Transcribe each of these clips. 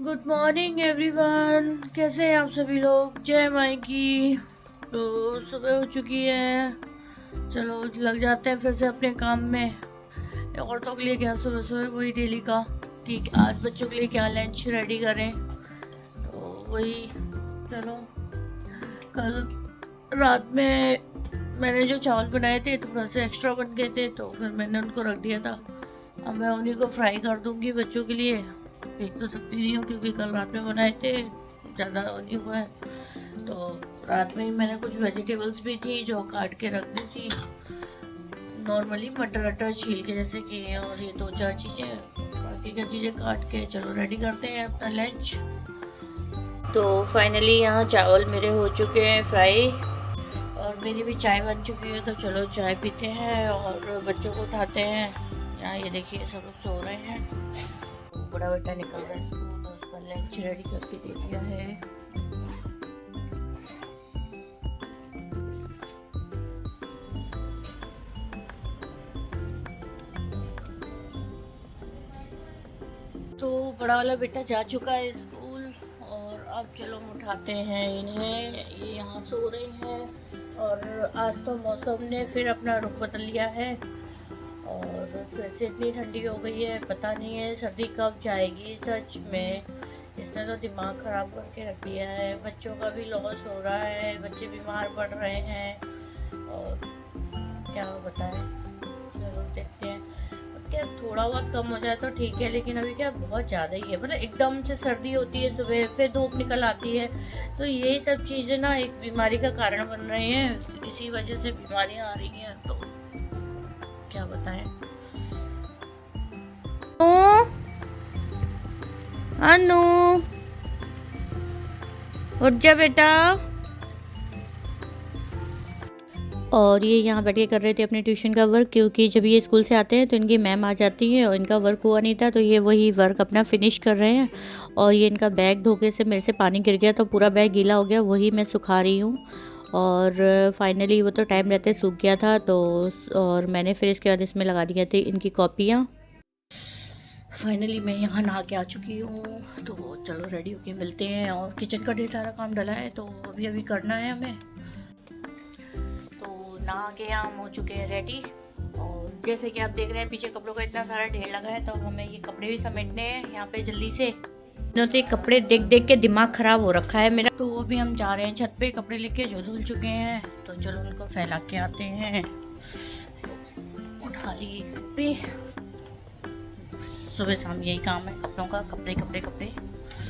Good morning everyone. कैसे हैं आप सभी लोग? जय माई की। तो सुबह हो चुकी है, चलो लग जाते हैं फिर से अपने काम में। औरतों के लिए क्या सुबह सुबह वही डेली का कि आज बच्चों के लिए क्या लंच रेडी करें, तो वही। चलो, कल रात में मैंने जो चावल बनाए थे थोड़ा सा एक्स्ट्रा बन गए थे, तो फिर मैंने उनको रख दिया था। अब मैं उन्हीं को फ्राई कर दूंगी बच्चों के लिए। फेंक तो सकती नहीं हूँ क्योंकि कल रात में बनाए थे, ज़्यादा नहीं हुआ है। तो रात में ही मैंने कुछ वेजिटेबल्स भी थी जो काट के रख दी थी, नॉर्मली मटर अटर छील के जैसे कि, और ये दो चार चीज़ें, बाकी का चीज़ें काट के। चलो रेडी करते हैं अपना लंच। तो फाइनली यहाँ चावल मेरे हो चुके हैं फ्राई, और मेरी भी चाय बन चुकी है। तो चलो चाय पीते हैं और बच्चों को उठाते हैं। यहाँ ये देखिए सब लोग सो रहे हैं। बड़ा बेटा निकल रहा है स्कूल, तो उसका लंच रेडी करके दे दिया है। तो बड़ा वाला बेटा जा चुका है स्कूल, और अब चलो हम उठाते हैं इन्हें। ये यहाँ सो रही हैं, और आज तो मौसम ने फिर अपना रुख बदल लिया है, और फिर से इतनी ठंडी हो गई है, पता नहीं है सर्दी कब जाएगी। सच में इसने तो दिमाग ख़राब करके रख दिया है। बच्चों का भी लॉस हो रहा है, बच्चे बीमार पड़ रहे हैं, और क्या बताएं। चलो देखते हैं। क्या थोड़ा बहुत कम हो जाए तो ठीक है, लेकिन अभी क्या बहुत ज़्यादा ही है। मतलब एकदम से सर्दी होती है सुबह, फिर धूप निकल आती है, तो यही सब चीज़ें ना एक बीमारी का कारण बन रही हैं। इसी वजह से बीमारियां आ रही हैं, तो क्या बताएं। अनु, उठ जा बेटा। और ये यहाँ बैठ के कर रहे थे अपने ट्यूशन का वर्क, क्योंकि जब ये स्कूल से आते हैं तो इनकी मैम आ जाती हैं और इनका वर्क हुआ नहीं था, तो ये वही वर्क अपना फिनिश कर रहे हैं। और ये इनका बैग धोखे से मेरे से पानी गिर गया, तो पूरा बैग गीला हो गया, वही मैं सुखा रही हूँ। और फाइनली वो तो टाइम रहते सूख गया था, तो और मैंने फिर इसके बाद इसमें लगा दिया थी इनकी कॉपियाँ। फाइनली मैं यहाँ नहा के आ चुकी हूँ, तो चलो रेडी होके मिलते हैं। और किचन का ढेर सारा काम डला है, तो अभी अभी करना है हमें। तो नहा के हम हो चुके हैं रेडी, और जैसे कि आप देख रहे हैं पीछे कपड़ों का इतना सारा ढेर लगा है, तो हमें ये कपड़े भी समेटने हैं यहाँ पे जल्दी से। तो ये कपड़े देख देख के दिमाग ख़राब हो रखा है मेरा। तो अभी हम जा रहे हैं छत पे कपड़े लेके जो धुल चुके हैं, तो चलो उनको फैला के आते हैं। उठा लिए कपड़े, सुबह शाम यही काम है कपड़ों का, कपड़े कपड़े कपड़े।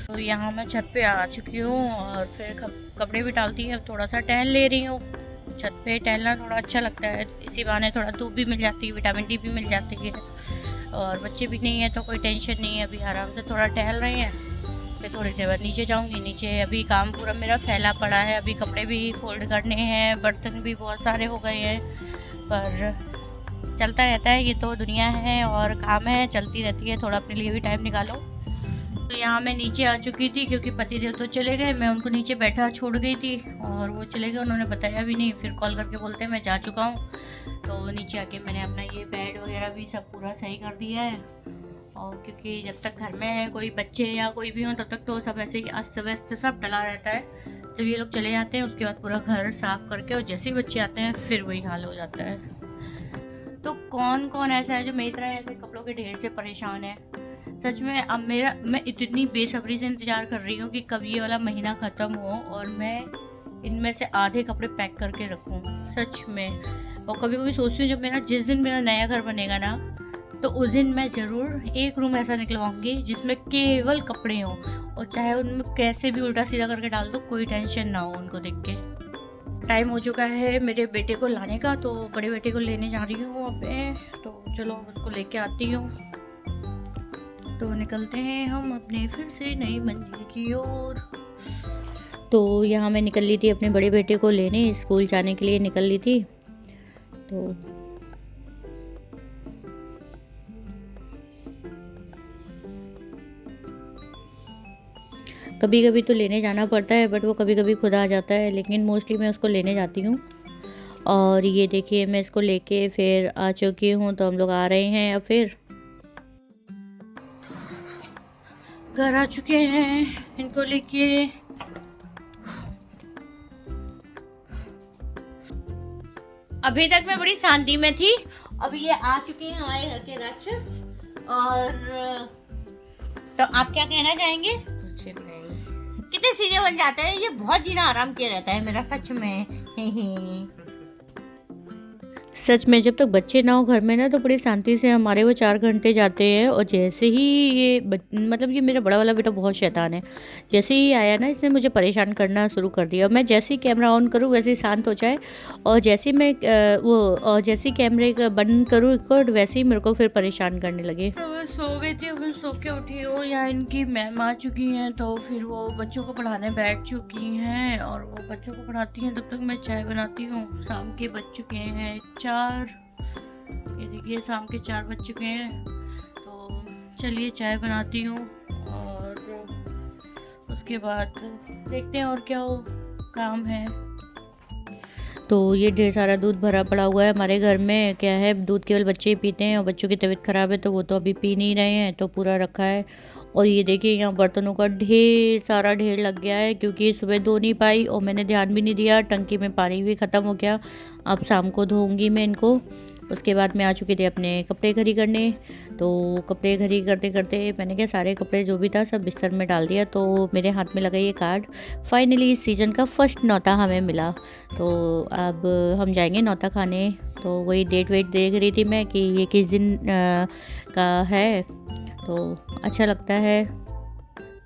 तो यहाँ मैं छत पे आ चुकी हूँ, और फिर कपड़े भी डालती है। अब थोड़ा सा टहल ले रही हूँ। छत पे टहलना थोड़ा अच्छा लगता है, इसी बहाने थोड़ा धूप भी मिल जाती है, विटामिन डी भी मिल जाती है, और बच्चे भी नहीं है तो कोई टेंशन नहीं है। अभी आराम से थोड़ा टहल रहे हैं, फिर थोड़ी देर बाद नीचे जाऊंगी। नीचे अभी काम पूरा मेरा फैला पड़ा है, अभी कपड़े भी फोल्ड करने हैं, बर्तन भी बहुत सारे हो गए हैं, पर चलता रहता है, ये तो दुनिया है और काम है, चलती रहती है। थोड़ा अपने लिए भी टाइम निकालो। तो यहाँ मैं नीचे आ चुकी थी, क्योंकि पतिदेव तो चले गए, मैं उनको नीचे बैठा छोड़ गई थी, और वो चले गए, उन्होंने बताया भी नहीं। फिर कॉल करके बोलते हैं मैं जा चुका हूँ। तो नीचे आके मैंने अपना ये बेड वगैरह भी सब पूरा सही कर दिया है। और क्योंकि जब तक घर में कोई बच्चे या कोई भी हो, तब तक तो सब ऐसे ही अस्त व्यस्त सब डला रहता है। जब ये लोग चले जाते हैं उसके बाद पूरा घर साफ करके, और जैसे ही बच्चे आते हैं फिर वही हाल हो जाता है। तो कौन कौन ऐसा है जो मेरी तरह ऐसे कपड़ों के ढेर से परेशान है? सच में अब मैं इतनी बेसब्री से इंतज़ार कर रही हूँ कि कब ये वाला महीना ख़त्म हो और मैं इनमें से आधे कपड़े पैक करके रखूँ, सच में। और कभी कभी सोचती हूँ जब जिस दिन मेरा नया घर बनेगा ना, तो उस दिन मैं ज़रूर एक रूम ऐसा निकलवाऊँगी जिसमें केवल कपड़े हों, और चाहे उनमें कैसे भी उल्टा सीधा करके डाल दो, कोई टेंशन ना हो उनको देख के। टाइम हो चुका है मेरे बेटे को लाने का, तो बड़े बेटे को लेने जा रही हूँ अपने। तो चलो उसको लेके आती हूँ, तो निकलते हैं हम अपने फिर से नई मंजिल की ओर। तो यहाँ मैं निकल ली थी अपने बड़े बेटे को लेने, स्कूल जाने के लिए निकल ली थी। तो कभी कभी तो लेने जाना पड़ता है, बट वो कभी कभी खुद आ जाता है, लेकिन मोस्टली मैं उसको लेने जाती हूँ। और ये देखिए मैं इसको लेके फिर आ चुकी हूँ, तो हम लोग आ रहे हैं। अब फिर घर आ चुके हैं इनको लेके। अभी तक मैं बड़ी शांति में थी, अभी ये आ चुके हैं हमारे घर के राक्षस। और तो आप क्या कहना चाहेंगे? कुछ नहीं। कितने सीधे बन जाते हैं, ये बहुत जीना आराम किया रहता है मेरा, सच में। सच में जब तक बच्चे ना हो घर में ना तो बड़ी शांति से हमारे वो 4 घंटे जाते हैं। और जैसे ही ये मतलब ये मेरा बड़ा वाला बेटा बहुत शैतान है, जैसे ही आया ना इसने मुझे परेशान करना शुरू कर दिया। मैं जैसे ही कैमरा ऑन करूँ वैसे ही शांत हो जाए, और जैसे ही मैं जैसे ही कैमरे का बंद करूँ रिकॉर्ड वैसे ही मेरे को फिर परेशान करने लगे। तो मैं सो गई थी, मैं सो के उठी हूँ। यहाँ इनकी मैम आ चुकी हैं, तो फिर वो बच्चों को पढ़ाने बैठ चुकी हैं और वो बच्चों को पढ़ाती हैं, तब तक मैं चाय बनाती हूँ। शाम के बज चुके हैं 4। ये देखिए शाम के 4 बज चुके हैं, तो चलिए चाय बनाती हूँ और उसके बाद देखते हैं और क्या हो काम है। तो ये ढेर सारा दूध भरा पड़ा हुआ है हमारे घर में। क्या है, दूध केवल बच्चे ही पीते हैं और बच्चों की तबीयत ख़राब है तो वो तो अभी पी नहीं रहे हैं, तो पूरा रखा है। और ये देखिए यहाँ बर्तनों का ढेर सारा ढेर लग गया है, क्योंकि सुबह धो नहीं पाई और मैंने ध्यान भी नहीं दिया, टंकी में पानी भी ख़त्म हो गया। अब शाम को धोऊंगी मैं इनको। उसके बाद मैं आ चुकी थी अपने कपड़े खरी करने। तो कपड़े खरी करते करते मैंने क्या सारे कपड़े जो भी था सब बिस्तर में डाल दिया। तो मेरे हाथ में लगा ये कार्ड, फाइनली इस सीज़न का फर्स्ट नौता हमें मिला। तो अब हम जाएंगे नौता खाने। तो वही डेट वेट देख रही थी मैं कि ये किस दिन का है। तो अच्छा लगता है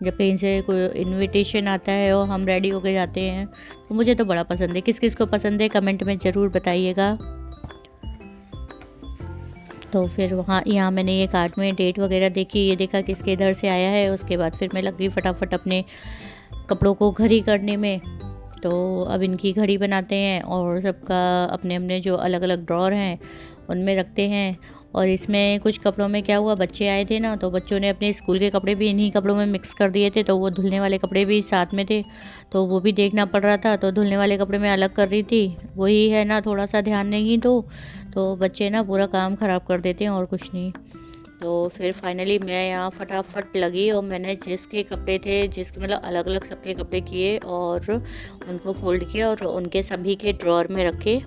जब कहीं से कोई इनविटेशन आता है और हम रेडी होके जाते हैं, तो मुझे तो बड़ा पसंद है। किस किस को पसंद है कमेंट में ज़रूर बताइएगा। तो फिर यहाँ मैंने ये कार्ड में डेट वगैरह देखी, ये देखा किसके इधर से आया है। उसके बाद फिर मैं लग गई फटाफट अपने कपड़ों को घड़ी करने में। तो अब इनकी घड़ी बनाते हैं और सबका अपने अपने जो अलग अलग ड्रॉर हैं उनमें रखते हैं। और इसमें कुछ कपड़ों में क्या हुआ, बच्चे आए थे ना, तो बच्चों ने अपने स्कूल के कपड़े भी इन्हीं कपड़ों में मिक्स कर दिए थे, तो वो धुलने वाले कपड़े भी साथ में थे, तो वो भी देखना पड़ रहा था। तो धुलने वाले कपड़े में अलग कर रही थी, वही है ना, थोड़ा सा ध्यान नहीं तो बच्चे ना पूरा काम ख़राब कर देते हैं और कुछ नहीं। तो फिर फाइनली मैं यहाँ फटाफट लगी और मैंने जिसके कपड़े थे, जिसके मतलब अलग अलग सबके कपड़े किए और उनको फोल्ड किया और उनके सभी के ड्रॉर में रखे।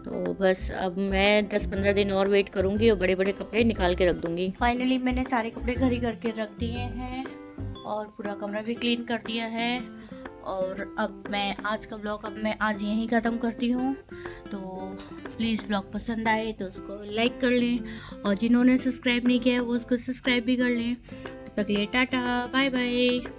तो बस अब मैं 10-15 दिन और वेट करूँगी और बड़े बड़े कपड़े निकाल के रख दूँगी। फाइनली मैंने सारे कपड़े घड़ी करके रख दिए हैं और पूरा कमरा भी क्लीन कर दिया है। और अब मैं आज का ब्लॉग आज यहीं ख़त्म करती हूँ। तो प्लीज़ ब्लॉग पसंद आए तो उसको लाइक कर लें, और जिन्होंने सब्सक्राइब नहीं किया है वो उसको सब्सक्राइब भी कर लें। तब तक के लिए टाटा बाय बाय।